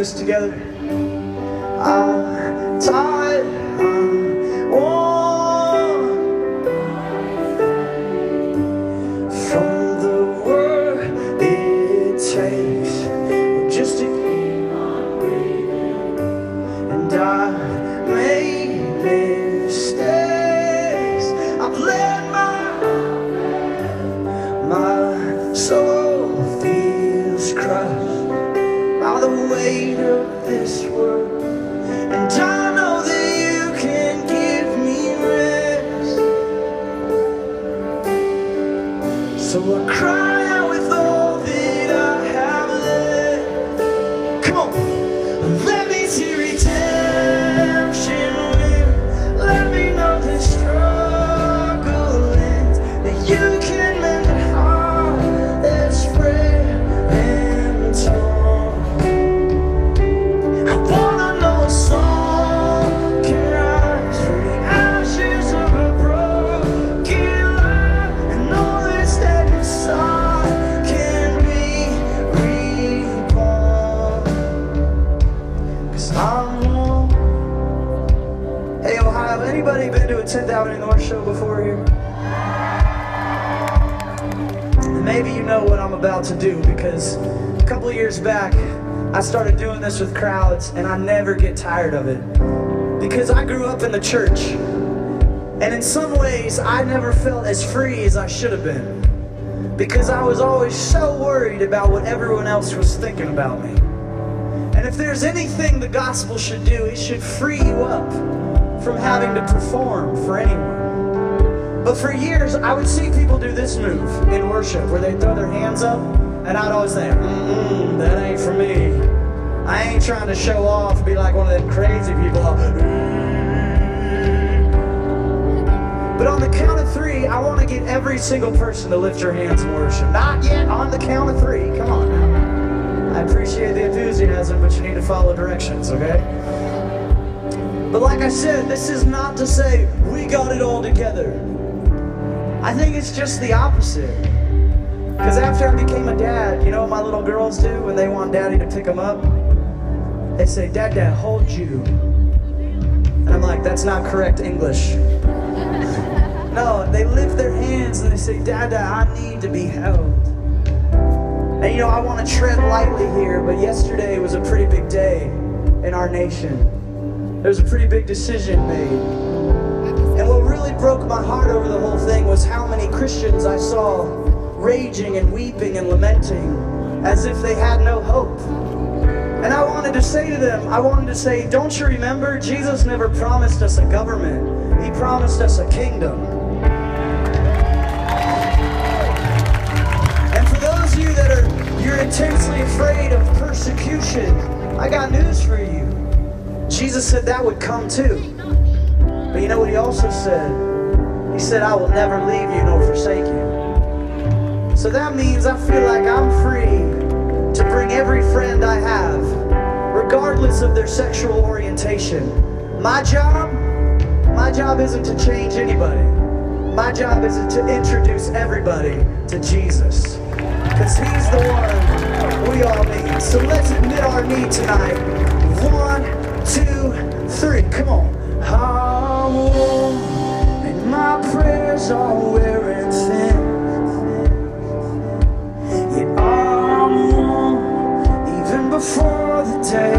this together? I'm tired, I'm worn from the work it takes just to keep on breathing. And I made mistakes. I've let my soul feels crushed by the weight of this world. And I know that you can give me rest. So I cry out with all that I have left. Come on, let me see redemption win. Let me know the struggle ends. That you can mend the heart that's frail and torn. I wanna know a song can rise from the ashes of a broken life, and all that's dead inside can be reborn. 'Cause I'm one. Hey Ohio, anybody been to a 10th Avenue North show before here? Maybe you know what I'm about to do, because a couple of years back I started doing this with crowds, and I never get tired of it, because I grew up in the church, and in some ways I never felt as free as I should have been, because I was always so worried about what everyone else was thinking about me. And if there's anything the gospel should do, it should free you up from having to perform for anyone. But for years, I would see people do this move in worship, where they throw their hands up, and I'd always say, that ain't for me. I ain't trying to show off, be like one of them crazy people. But on the count of 3, I want to get every single person to lift your hands in worship. Not yet, on the count of 3, come on now. I appreciate the enthusiasm, but you need to follow directions, okay? But like I said, this is not to say we got it all together. I think it's just the opposite. Because after I became a dad, you know what my little girls do when they want daddy to pick them up? They say, Dad, hold you. And I'm like, that's not correct English. No, they lift their hands and they say, Dad, I need to be held. And you know, I want to tread lightly here, but yesterday was a pretty big day in our nation. There was a pretty big decision made. And what really broke my heart over the whole thing was how many Christians I saw raging and weeping and lamenting as if they had no hope. And I wanted to say to them, don't you remember, Jesus never promised us a government. He promised us a kingdom. And for those of you that you're intensely afraid of persecution, I got news for you. Jesus said that would come too. But you know what he also said? He said, I will never leave you nor forsake you. So that means I feel like I'm free to bring every friend I have, regardless of their sexual orientation. My job isn't to change anybody. My job is to introduce everybody to Jesus, because he's the one we all need. So let's admit our need tonight. 1, 2, 3, come on. I'm warm, and my prayers are wearing thin. Yeah, I'm warm, even before the day